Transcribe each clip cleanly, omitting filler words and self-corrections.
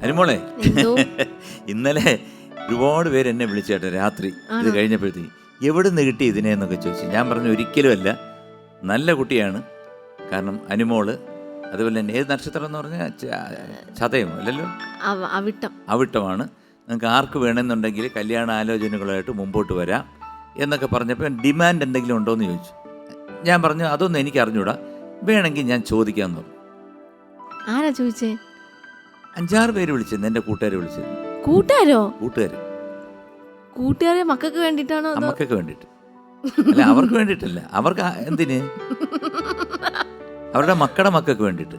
അനുമോളെ, ഇന്നലെ ഒരുപാട് പേര് എന്നെ വിളിച്ചേട്ടെ രാത്രി ഇത് കഴിഞ്ഞപ്പോഴത്തേക്ക് എവിടെ നിന്ന് കിട്ടി ഇതിനെ എന്നൊക്കെ ചോദിച്ചു. ഞാൻ പറഞ്ഞു ഒരിക്കലുമല്ല, നല്ല കുട്ടിയാണ്. കാരണം അനുമോള് അതുപോലെ തന്നെ ഏത് നക്ഷത്രം എന്ന് പറഞ്ഞാൽ ചതയം അല്ലല്ലോ, അവിട്ടമാണ്. നിങ്ങൾക്ക് ആർക്ക് വേണമെന്നുണ്ടെങ്കിൽ കല്യാണ ആലോചനകളായിട്ട് മുമ്പോട്ട് വരാം എന്നൊക്കെ പറഞ്ഞപ്പോൾ ഡിമാൻഡ് എന്തെങ്കിലും ഉണ്ടോ എന്ന് ചോദിച്ചു. ഞാൻ പറഞ്ഞു അതൊന്നും എനിക്ക് അറിഞ്ഞൂടാ, വേണമെങ്കിൽ ഞാൻ ചോദിക്കാമെന്ന് പറഞ്ഞു. ആരാ ചോദിച്ചേ? 5-6 പേര് വിളിച്ചിരുന്നു, എൻ്റെ കൂട്ടുകാർ വിളിച്ചിരുന്നു. കൂട്ടുകാരോ? കൂട്ടുകാരെ മക്കൾക്ക് വേണ്ടിട്ടാണോ? മക്കൾക്ക് വേണ്ടിട്ട് അല്ല, അവർക്ക് വേണ്ടിട്ടല്ല. അവർക്ക് എന്തിന്? അവരുടെ മക്കൾക്ക് വേണ്ടിട്ട്.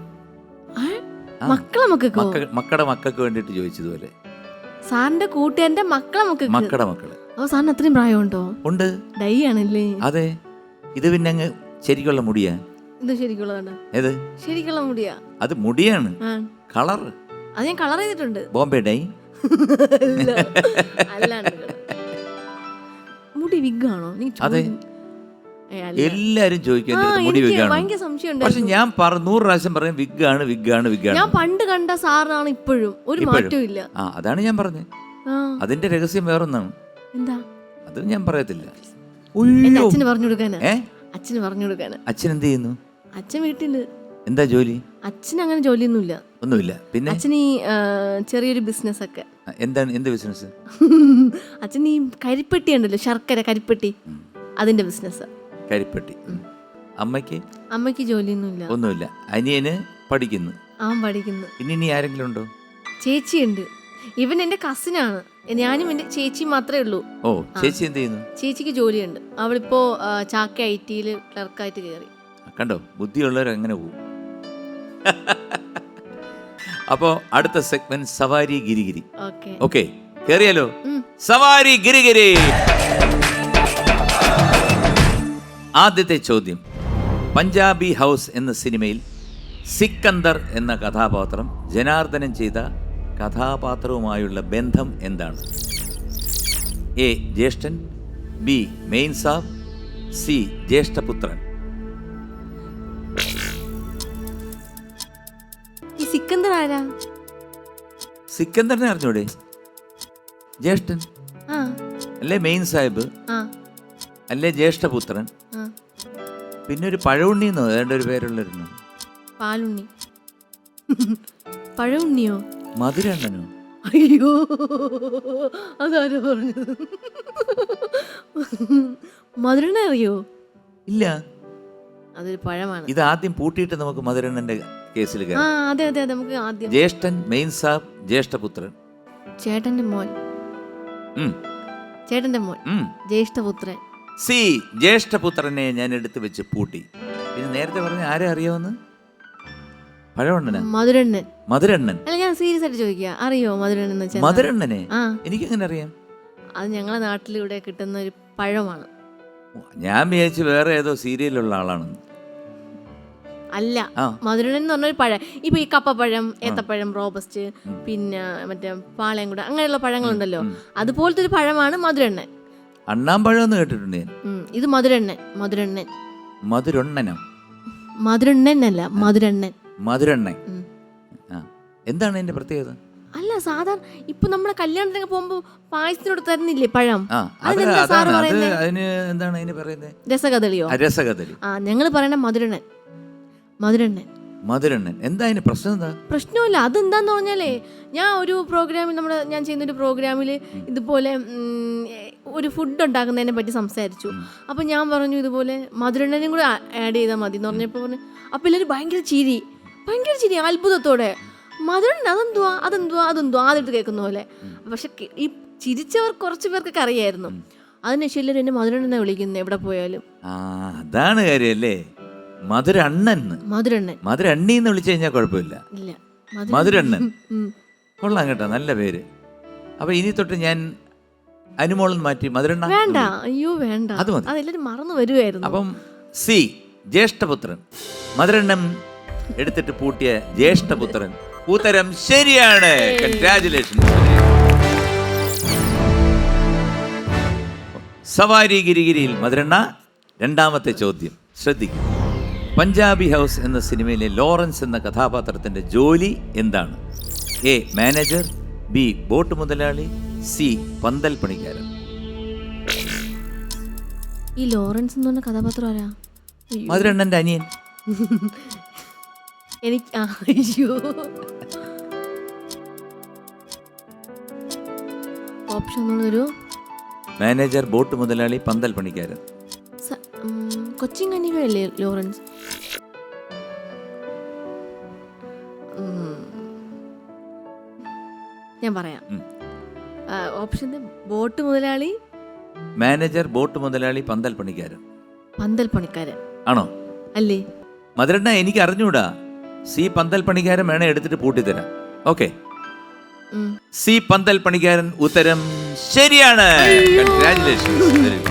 മക്കളുടെ മക്കൾക്ക് വേണ്ടിട്ട് ചോദിച്ചതുപോലെ. സാറിന്റെ കൂട്ടുകാരന്റെ മക്കളുടെ മക്കള്. സാറിന് അത്രയും പ്രായമുണ്ടോ? ഉണ്ട്. ഡൈ ആണല്ലേ? അതെ. ഇത് പിന്നെ അങ്ങ് ശരിക്കുള്ള മുടിയാ. ഇത് ശരിക്കുള്ളതാണ്. ഏത് ശരിക്കുള്ള മുടിയാ? അത് മുടിയാണ്. കളർ അത് ഞാൻ കളർ ചെയ്തിട്ടുണ്ട്. ബോംബെ ഡൈ മുടി വിഗാണോ? അതെ, എല്ലാരും ചോദിക്കും മുടി വിഗാണോ. പക്ഷെ ഞാൻ 100 പ്രാവശ്യം പറയും വിഗാണ് വിഗാണ് വിഗാണ്. ഞാൻ പണ്ട് കണ്ട സാറിനാണ് ഇപ്പോഴും ഒരു മാറ്റവും ഇല്ല. അതാണ് ഞാൻ പറഞ്ഞത്. അതിന്റെ രഹസ്യം വേറൊന്നാണ്. എന്താ? അത് ഞാൻ പറയത്തില്ല. അച്ഛന് പറഞ്ഞു കൊടുക്കാനാ. അച്ഛന് പറഞ്ഞു കൊടുക്കാനാ. അച്ഛൻ എന്ത് ചെയ്യുന്നു? അച്ഛൻ വീട്ടില്. എന്താ ജോലി? അച്ഛന് അങ്ങനെ ജോലിയൊന്നുമില്ല. ഒന്നുമില്ല. പിന്നെ അച്ഛന് ഈ ചെറിയൊരു ബിസിനസ് ഒക്കെ. എന്താണ്? എന്ത് ബിസിനസ്? അച്ഛൻ ഈ കരിപ്പെട്ടി ഉണ്ടല്ലോ, ശർക്കര കരിപ്പെട്ടി, അതിന്റെ ബിസിനസ്. കരിപ്പെട്ടി. അമ്മയ്ക്ക് ജോലിയൊന്നുമില്ല. ഒന്നുമില്ല. അനിയന് പഠിക്കുന്നു. അവൻ പഠിക്കുന്നു. പിന്നെ ഇനി ആരെങ്കിലും ഉണ്ടോ? ചേച്ചിയുണ്ട്. ഇവൻ എന്റെ കസിനാണ്. ഞാനും എന്റെ ചേച്ചി മാത്രമേ ഉള്ളൂ. ഓ, ചേച്ചി എന്ത് ചെയ്യുന്നു? ചേച്ചിക്ക് ജോലിയുണ്ട്. അവളിപ്പോ ചാക്ക IT-ല് ക്ലർക്കായിട്ട് കയറി. കണ്ടോ, ബുദ്ധിയുള്ളവർ അങ്ങനെ പോകും. അപ്പോ അടുത്ത സെഗ്മെന്റ് സവാരി ഗിരിഗിരി. ഓക്കെ, കേറിയാലോ? സവാരി ഗിരിഗിരി. ആദ്യത്തെ ചോദ്യം, പഞ്ചാബി ഹൗസ് എന്ന സിനിമയിൽ സിക്കന്ദർ എന്ന കഥാപാത്രം ജനാർദ്ദനൻ ചെയ്ത കഥാപാത്രവുമായുള്ള ബന്ധം എന്താണ്? എ ജ്യേഷ്ഠൻ, ബി മെയിൻ സാബ്, സി ജ്യേഷ്ഠപുത്രൻ. സിക്കന്ദർ ആരാ? സിക്കന്ദറിനെ അറിഞ്ഞൂടെ? ജ്യേഷ്ഠൻ അല്ലേ, മെയിൻ സാഹിബ് അല്ലേ, ജ്യേഷ്ഠപുത്രൻ. പിന്നെ ഒരു പഴവുണ്ണിന്നോ ഏതാണ്ട് ഒരു പേരുള്ളൊരു പാലുണ്ണി. പഴവുണ്ണിയോ? മധുരണ്ണനോ? അയ്യോ, അതാരോ പറഞ്ഞത്. മധുരണ്ണ അറിയോ? ഇല്ല, അതൊരു പഴമാണ്. ഇത് ആദ്യം പൂട്ടിയിട്ട് നമുക്ക് മധുരണ്ണന്റെ കേസിൽ അതെ അതെ, നമുക്ക് ആദ്യം ജ്യേഷ്ഠൻ, മെയിൻ സാബ്, ജ്യേഷ്ഠപുത്രൻ. ചേട്ടന്റെ മോൻ. ചേട്ടന്റെ മോൻ ജ്യേഷ്ഠപുത്രൻ. സി ജ്യേഷ്ഠപുത്രനെ ഞാൻ എടുത്ത് വെച്ച് പൂട്ടി. പിന്നെ നേരത്തെ പറഞ്ഞ ആരെ അറിയാമെന്ന്? പഴവണ്ണനാ? മധുരണ്ണൻ. മധുരണ്ണൻ അല്ല, ഞാൻ സീരിയസ് ആയിട്ട് ചോദിക്കുക, അറിയോ മധുരണ്ണൻ? മധുരണ്ണനെ എനിക്കെങ്ങനെ അറിയാം? അത് ഞങ്ങളെ നാട്ടിലൂടെ കിട്ടുന്ന ഒരു പഴമാണ്. ഞാൻ വിചാരിച്ചു വേറെ ഏതോ സീരിയലുള്ള ആളാണെന്ന്. അല്ല, മധുരണ്ണൻ എന്ന് പറഞ്ഞൊരു പഴം. ഇപ്പൊ ഈ കപ്പപ്പഴം, ഏത്തപ്പഴം, റോബസ്റ്റ്, പിന്നെ മറ്റേ പാളയംകുട, അങ്ങനെയുള്ള പഴങ്ങളുണ്ടല്ലോ, അതുപോലത്തെ ഒരു പഴമാണ് മധുരണ്ണൻ. അണ്ണാമ്പഴം എന്ന് കേട്ടിട്ടുണ്ട് ഞാൻ. ഇത് മധുരണ്ണൻ. മധുരണ്ണൻ. മധുരണ്ണനോ? മധുരണ്ണൻ അല്ല, മധുരണ്ണൻ. മധുരണ്ണൻ. എന്താണ് അതിന്റെ പ്രത്യേകത? അല്ല, സാധാരണ ഇപ്പൊ നമ്മളെ കല്യാണത്തിനൊക്കെ പോകുമ്പോ പായസത്തിനോട് തരുന്നില്ലേ പഴം? രസകദളിയോ? രസകദളി. ഞങ്ങള് പറയണ മധുരണ്ണൻ. മധുരണ്ണൻ. മധുരണ്ണൻ. എന്താ അതിന് പ്രശ്നം? എന്താ? പ്രശ്നമില്ല. അതെന്താന്ന് പറഞ്ഞാലേ, ഞാൻ ഒരു പ്രോഗ്രാമിൽ ഞാൻ ചെയ്യുന്നൊരു പ്രോഗ്രാമിൽ ഇതുപോലെ ഒരു ഫുഡ് ഉണ്ടാക്കുന്നതിനെ പറ്റി സംസാരിച്ചു. അപ്പം ഞാൻ പറഞ്ഞു ഇതുപോലെ മധുരണ്ണനും കൂടെ ആഡ് ചെയ്താൽ മതി എന്ന് പറഞ്ഞപ്പോൾ പറഞ്ഞു. അപ്പം എല്ലാവരും ഭയങ്കര ചിരി, അത്ഭുതത്തോടെ. മധുരണ്ണൻ അതെന്തുവാ അതെന്തുവാ അതെന്തുവാ ആദ്യമായിട്ട് കേൾക്കുന്ന പോലെ. പക്ഷെ ഈ ചിരിച്ചവർ കുറച്ച് പേർക്കൊക്കെ അറിയായിരുന്നു. അതിനുശേഷം എല്ലാവരും എന്നെ മധുരണ്ണനെ വിളിക്കുന്നത് എവിടെ പോയാലും. അതാണ് കാര്യല്ലേ, മധുരണ്ണൻ. മധുരണ്ണി എന്ന് വിളിച്ചു കഴിഞ്ഞാൽ കുഴപ്പമില്ല. മധുരണ്ണൻ കൊള്ളാം കേട്ടോ, നല്ല പേര്. അപ്പൊ ഇനി തൊട്ട് ഞാൻ അനുമോളൻ മാറ്റി മധുരണ്ണ. വേണ്ട, അയ്യോ വേണ്ട, അതെല്ലാരും മറന്നു വരുമായിരുന്നു. അപ്പം സി ജ്യേഷ്ഠപുത്രൻ. മധുരണ്ണൻ എടുത്തിട്ട് പൂട്ടിയ ജ്യേഷ്ഠപുത്രൻ. ഉത്തരം ശരിയാണ്. കൺഗ്രാജുലേഷൻസ്. സവാരി ഗിരിഗിരിയിൽ മധുരണ്ണ. രണ്ടാമത്തെ ചോദ്യം ശ്രദ്ധിക്കും. പഞ്ചാബി ഹൗസ് എന്ന സിനിമയിലെ ലോറൻസ് എന്ന കഥാപാത്രത്തിന്റെ ജോലി എന്താണ്? എ മാനേജർ, ബി ബോട്ട് മുതലാളി, സി പന്തൽ പണിക്കാരൻ. ഈ ലോറൻസ് എന്ന് പറഞ്ഞ കഥാപാത്രം ആരാ? അയ്യോ. മധുരണ്ണന്റെ അനിയൻ. എനിക്ക് അയ്യോ ഓപ്ഷൻ ഒരു മാനേജർ, ബോട്ട് മുതലാളി, പന്തൽ പണിക്കാരൻ. കൊച്ചിൻ കന്നിവയല്ലേ ലോറൻസ്? ഞാൻ പറയാം. ഓപ്ഷൻ ബോട്ട് മുതലാളി, മാനേജർ, ബോട്ട് മുതലാളി, പന്തൽ പണിക്കാരൻ. പന്തൽ പണിക്കാരൻ ആണോ? അല്ലേ? മധുരണ്ണ എനിക്ക് അറിഞ്ഞൂടാ. സി പന്തൽ പണിക്കാരൻ വേണേ എടുത്തിട്ട് പൂട്ടിത്തരാം. ഓക്കെ, സി പന്തൽ പണിക്കാരൻ ഉത്തരം ശരിയാണ്. കൺഗ്രാറ്റുലേഷൻസ്.